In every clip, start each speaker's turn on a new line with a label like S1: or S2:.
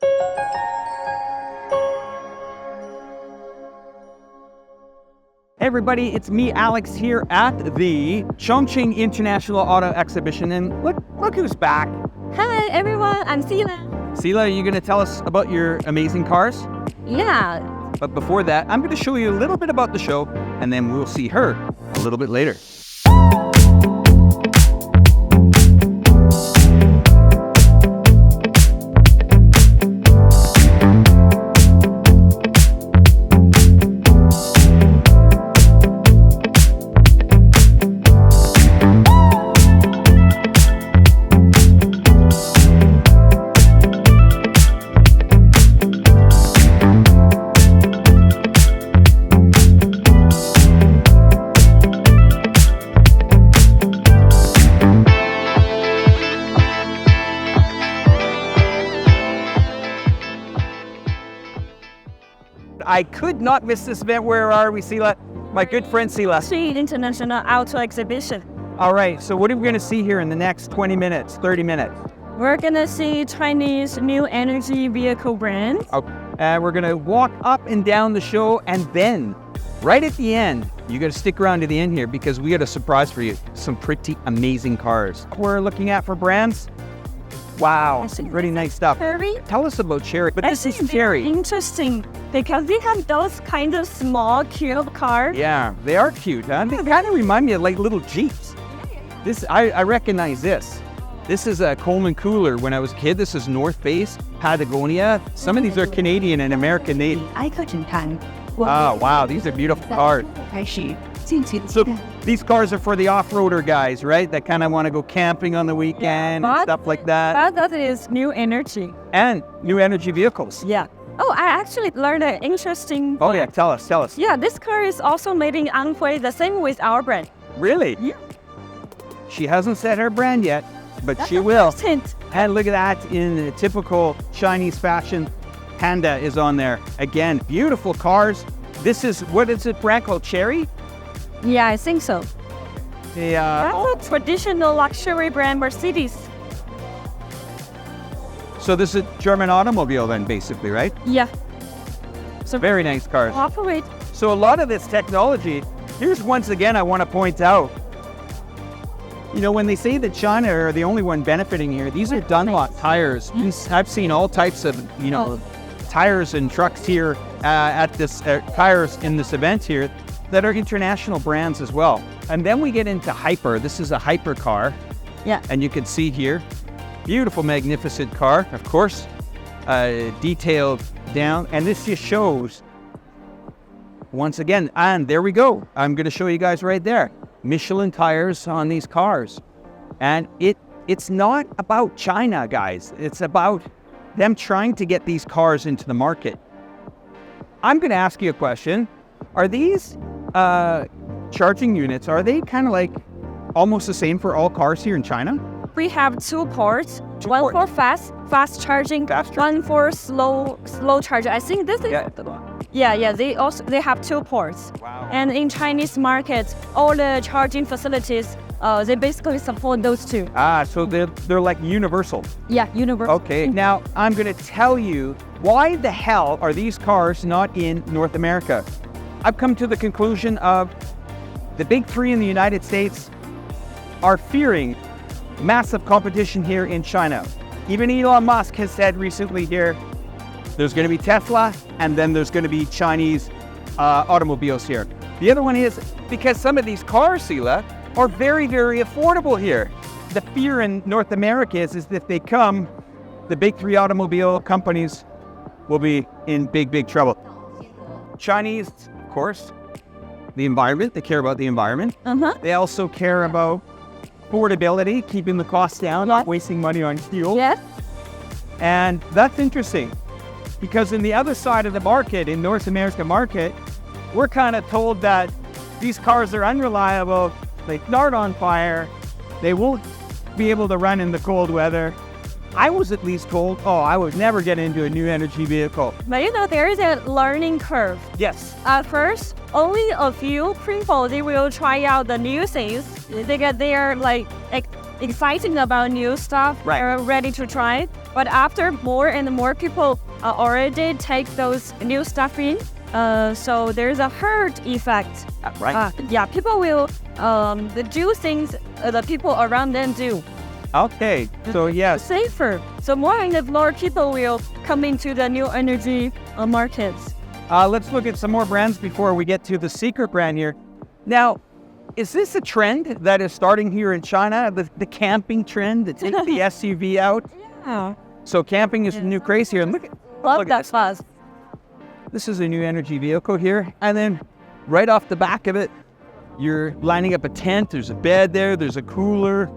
S1: Hey everybody, it's me, Alex, here at the Chongqing International Auto Exhibition, and look who's back.
S2: Hi everyone, I'm Sila.
S1: Sila, are you going to tell us about your amazing cars?
S2: Yeah.
S1: But before that, I'm going to show you a little bit about the show, and then we'll see her a little bit later. I could not miss this event. Where are we, Sila? My good friend Sila.
S2: International Auto Exhibition.
S1: All right, so what are we going to see here in the next 20 minutes, 30 minutes?
S2: We're gonna see Chinese new energy vehicle brands.
S1: We're going to walk up and down the show, and then right at the end, you got to stick around to the end here because we got a surprise for you. Some pretty amazing cars. We're looking at for brands. Wow, pretty nice stuff.
S2: Cherry.
S1: Tell us about Cherry. But this is Cherry.
S2: Interesting because they have those kind of small, cute cars.
S1: Yeah, they are cute, huh? They kind of remind me of like little Jeeps. This, I recognize this. This is a Coleman Cooler when I was a kid. This is North Face, Patagonia. Some of these are Canadian and American made.
S2: iChongqing.
S1: Oh, wow, these are beautiful cars. So these cars are for the off-roader guys, right? That kind of want to go camping on the weekend and stuff like that.
S2: That is new energy.
S1: And new energy vehicles.
S2: Yeah. Oh, I actually learned an interesting...
S1: Oh yeah, tell us.
S2: Yeah, this car is also made in Anhui, the same with our brand.
S1: Really?
S2: Yeah.
S1: She hasn't said her brand yet, but she will.
S2: Hint.
S1: And look at that, in typical Chinese fashion, Panda is on there. Again, beautiful cars. This is, what is it brand called, Cherry?
S2: Yeah, I think so.
S1: Yeah.
S2: That's a traditional luxury brand, Mercedes.
S1: So this is a German automobile then, basically, right?
S2: Yeah. So
S1: very nice cars.
S2: Operate.
S1: So a lot of this technology, here's once again I want to point out, you know, when they say that China are the only one benefiting here, these are Dunlop tires. I've seen all types of, you know, tires and trucks here at this, tires in this event here that are international brands as well. And then we get into Hyper. This is a Hyper car.
S2: Yeah.
S1: And you can see here, beautiful, magnificent car, of course, detailed down. And this just shows, once again, and there we go. I'm going to show you guys right there. Michelin tires on these cars. And it's not about China, guys. It's about them trying to get these cars into the market. I'm going to ask you a question. Are these charging units, are they kind of like almost the same for all cars here in China?
S2: We have two ports. One for fast charging, one for slow charging. I think this is they have two ports.
S1: Wow.
S2: And in Chinese market, all the charging facilities, they basically support those two.
S1: So they're like universal.
S2: Yeah, universal.
S1: Okay, now I'm going to tell you, why the hell are these cars not in North America? I've come to the conclusion of the big three in the United States are fearing massive competition here in China. Even Elon Musk has said recently here, there's going to be Tesla and then there's going to be Chinese automobiles here. The other one is because some of these cars, Sila, are very, very affordable here. The fear in North America is that if they come, the big three automobile companies will be in big, big trouble. Chinese, of course, the environment, they care about the environment. They also care about affordability, keeping the costs down, not wasting money on fuel.
S2: Yes.
S1: And that's interesting because in the other side of the market, in North American market, we're kind of told that these cars are unreliable, they start on fire, they won't be able to run in the cold weather. I was at least told, I would never get into a new energy vehicle.
S2: But you know, there is a learning curve.
S1: Yes.
S2: At first, only a few people, they will try out the new things. They are like excited about new stuff.
S1: Right.
S2: They're ready to try it. But after more and more people already take those new stuff in, so there's a herd effect.
S1: Right.
S2: Yeah, people will do things the people around them do.
S1: Okay, so yes.
S2: Safer. So more and more people will come into the new energy markets.
S1: Let's look at some more brands before we get to the secret brand here. Now, is this a trend that is starting here in China? The camping trend to take the SUV out?
S2: Yeah.
S1: So camping is the new craze here. And
S2: Love that fuzz.
S1: This is a new energy vehicle here. And then right off the back of it, you're lining up a tent. There's a bed there. There's a cooler.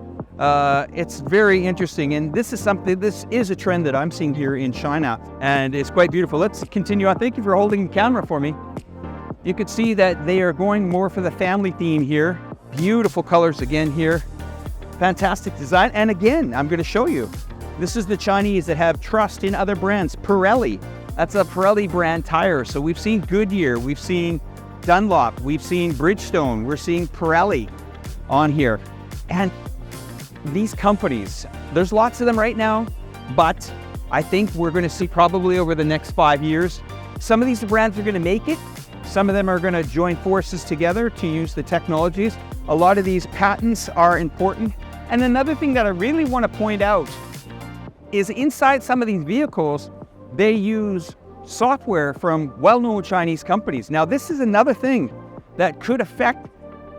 S1: It's very interesting. And this is a trend that I'm seeing here in China. And it's quite beautiful. Let's continue on. Thank you for holding the camera for me. You can see that they are going more for the family theme here. Beautiful colors again here. Fantastic design. And again, I'm going to show you. This is the Chinese that have trust in other brands. Pirelli. That's a Pirelli brand tire. So we've seen Goodyear. We've seen Dunlop. We've seen Bridgestone. We're seeing Pirelli on here. And these companies, there's lots of them right now, but I think we're going to see probably over the next 5 years, some of these brands are going to make it. Some of them are going to join forces together to use the technologies. A lot of these patents are important. And another thing that I really want to point out is inside some of these vehicles, they use software from well-known Chinese companies. Now, this is another thing that could affect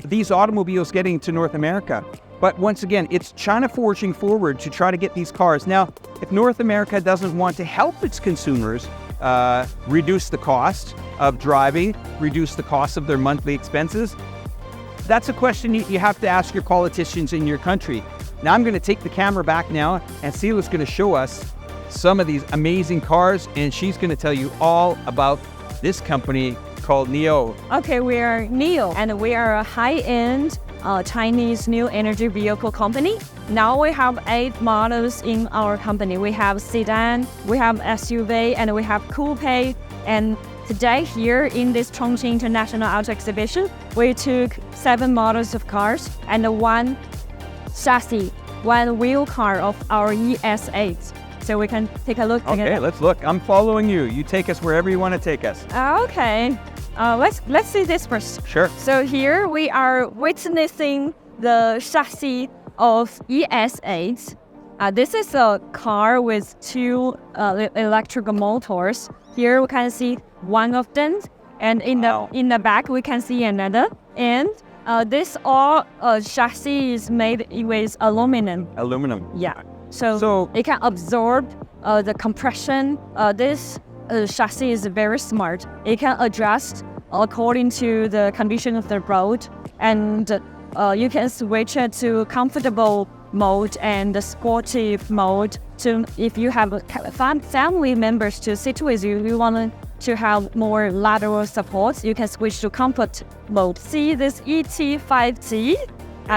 S1: these automobiles getting to North America. But once again, it's China forging forward to try to get these cars. Now, if North America doesn't want to help its consumers reduce the cost of driving, reduce the cost of their monthly expenses, that's a question you have to ask your politicians in your country. Now, I'm going to take the camera back now, and Sela's going to show us some of these amazing cars, and she's going to tell you all about this company called NIO.
S2: Okay, we are NIO, and we are a high-end Chinese new energy vehicle company. Now we have 8 models in our company. We have sedan, we have SUV, and we have coupe. And today here in this Chongqing International Auto Exhibition, we took 7 models of cars and 1 chassis, 1 wheel car of our ES8. So we can take a look together.
S1: Okay, let's look. I'm following you. You take us wherever you want to take us.
S2: Okay. Let's see this first.
S1: Sure.
S2: So here we are witnessing the chassis of ES8. This is a car with 2 electrical motors. Here we can see one of them, and in the back we can see another. And this all chassis is made with aluminum.
S1: Aluminum.
S2: Yeah. So it can absorb the compression. This chassis is very smart. It can adjust according to the condition of the road, and you can switch it to comfortable mode and the sportive mode. To if you have family members to sit with you, you want to have more lateral support, you can switch to comfort mode. See this ET5G?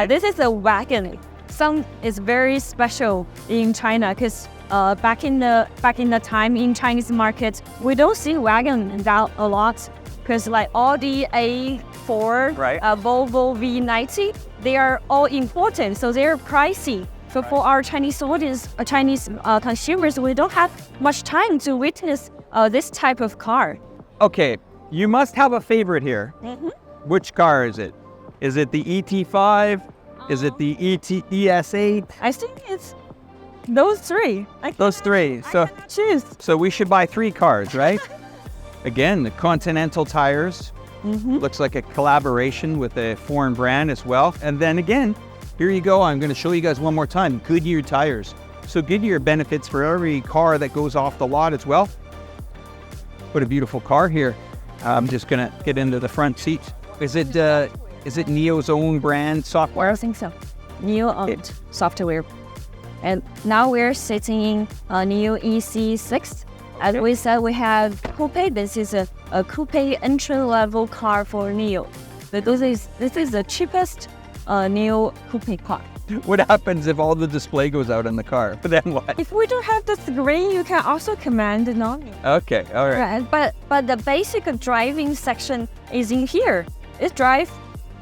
S2: This is a wagon. Some is very special in China because back in the time in Chinese market, we don't see wagon that a lot because like Audi A4,
S1: right.
S2: Volvo V90, they are all important, so they're pricey. So for our Chinese audience, Chinese consumers, we don't have much time to witness this type of car.
S1: Okay, you must have a favorite here.
S2: Mm-hmm.
S1: Which car is it? Is it the ET5? Is it the ES8?
S2: I think it's those 3.
S1: Those 3. So
S2: choose.
S1: So we should buy 3 cars, right? Again, the Continental tires.
S2: Mm-hmm.
S1: Looks like a collaboration with a foreign brand as well. And then again, here you go. I'm going to show you guys one more time. Goodyear tires. So Goodyear benefits for every car that goes off the lot as well. What a beautiful car here. I'm just going to get into the front seat. Is it NIO's own brand software?
S2: I think so. NIO owned software. And now we're sitting in NIO EC6. As we said, we have coupe. This is a coupe entry-level car for NIO. But this is the cheapest NIO coupe car.
S1: What happens if all the display goes out on the car? Then what?
S2: If we don't have the screen, you can also command the menu.
S1: Okay, all right.
S2: But the basic driving section is in here. It's drive,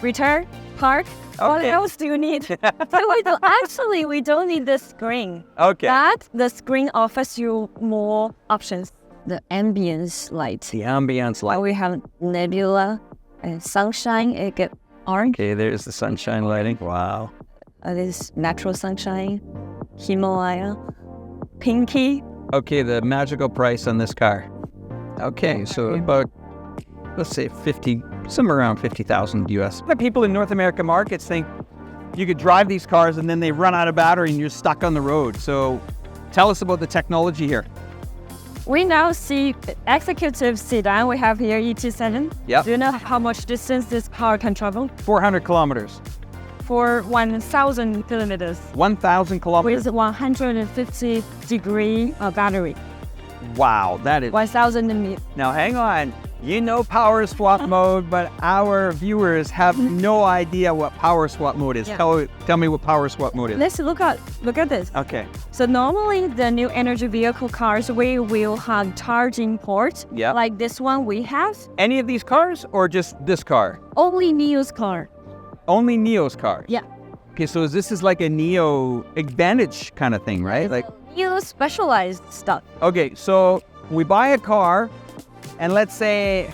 S2: return, park, What
S1: Okay.
S2: else do you need? Actually, we don't need the screen.
S1: Okay.
S2: The screen offers you more options. The ambience light.
S1: The ambience light.
S2: We have nebula and sunshine. It get orange.
S1: Okay, there's the sunshine lighting. Wow.
S2: This natural sunshine. Himalaya. Pinky.
S1: Okay, the magical price on this car. Okay, so about, let's say 50, somewhere around 50,000 US. The people in North America markets think you could drive these cars and then they run out of battery and you're stuck on the road. So tell us about the technology here.
S2: We now see the executive sedan. We have here ET7.
S1: Yep.
S2: Do you know how much distance this car can travel?
S1: 400 kilometers.
S2: For 1,000 kilometers.
S1: 1,000 kilometers.
S2: With 150 degree battery.
S1: Wow, that is...
S2: 1,000 meters.
S1: Now hang on. You know power swap mode, but our viewers have no idea what power swap mode is.
S2: Yeah.
S1: Tell me what power swap mode is.
S2: Let's look at this.
S1: Okay.
S2: So normally the new energy vehicle cars, we will have charging port.
S1: Yeah.
S2: Like this one we have.
S1: Any of these cars or just this car?
S2: Only Neo's car.
S1: Only Neo's car?
S2: Yeah.
S1: Okay, so this is like a Neo Advantage kind of thing, right? Like,
S2: Neo specialized stuff.
S1: okay, so we buy a car, and let's say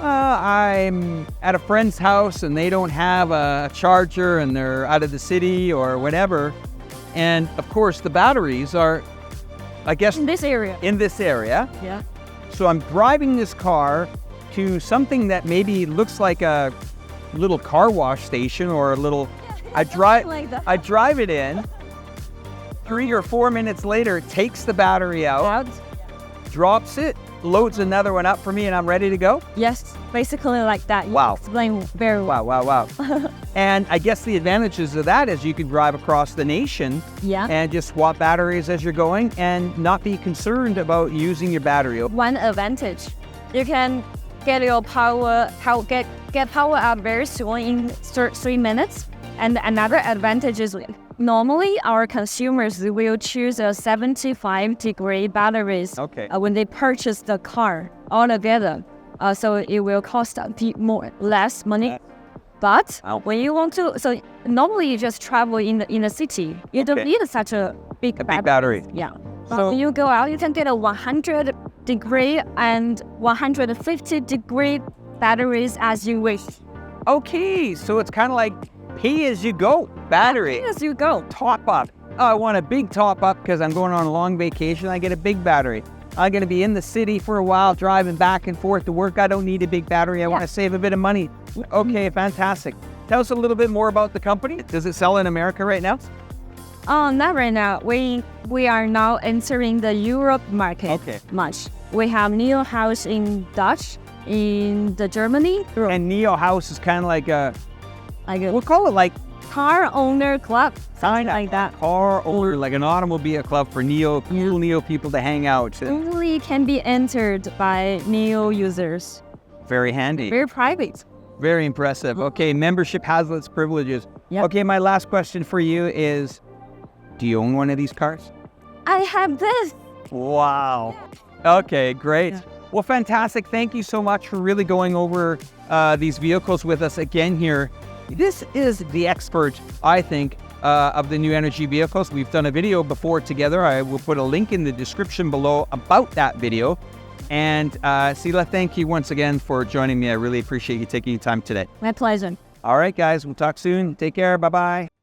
S1: I'm at a friend's house and they don't have a charger and they're out of the city or whatever. And of course, the batteries are, I guess,
S2: In this area.
S1: in this area.
S2: Yeah.
S1: So I'm driving this car to something that maybe looks like a little car wash station or a little. I drive it in. 3 or 4 minutes later, it takes the battery out, drops it, loads another one up for me, and I'm ready to go.
S2: Yes, basically like that. You
S1: Wow.
S2: explain very well.
S1: Wow. And I guess the advantages of that is you can drive across the nation
S2: Yeah.
S1: and just swap batteries as you're going and not be concerned about using your battery.
S2: One advantage, you can get your power out very soon in 3 minutes. And another advantage is normally our consumers will choose a 75 degree batteries
S1: Okay.
S2: when they purchase the car altogether. So it will cost a bit less money. But
S1: Wow.
S2: when you want to, so normally you just travel in the city. You don't
S1: Okay.
S2: need such a big
S1: battery.
S2: Yeah. But
S1: So-
S2: when you go out, you can get a 100 degree and 150 degree batteries as you wish.
S1: Okay, so it's kind of like pay as you go battery.
S2: As you go.
S1: Top up. Oh, I want a big top up because I'm going on a long vacation. I get a big battery. I'm going to be in the city for a while, driving back and forth to work. I don't need a big battery. I want to save a bit of money. Okay, fantastic. Tell us a little bit more about the company. Does it sell in America right now?
S2: Not right now. We are now entering the Europe market.
S1: Okay.
S2: Much. We have Neo House in Dutch, in the Germany.
S1: And Neo House is kind of like a,
S2: Like a
S1: we'll call it like
S2: car owner club. Something like that.
S1: car owner, like an automobile club for cool Neo people to hang out.
S2: Only can be entered by Neo users.
S1: Very handy.
S2: Very private.
S1: Very impressive. Okay, membership has its privileges.
S2: Yep.
S1: Okay, my last question for you is, do you own one of these cars?
S2: I have this.
S1: Wow. Okay, great.
S2: Yeah.
S1: Well, fantastic. Thank you so much for really going over these vehicles with us again here. This is the expert, I think, of the new energy vehicles. We've done a video before together. I will put a link in the description below about that video. And Sila, thank you once again for joining me. I really appreciate you taking your time today.
S2: My pleasure.
S1: All right, guys, we'll talk soon. Take care. Bye-bye.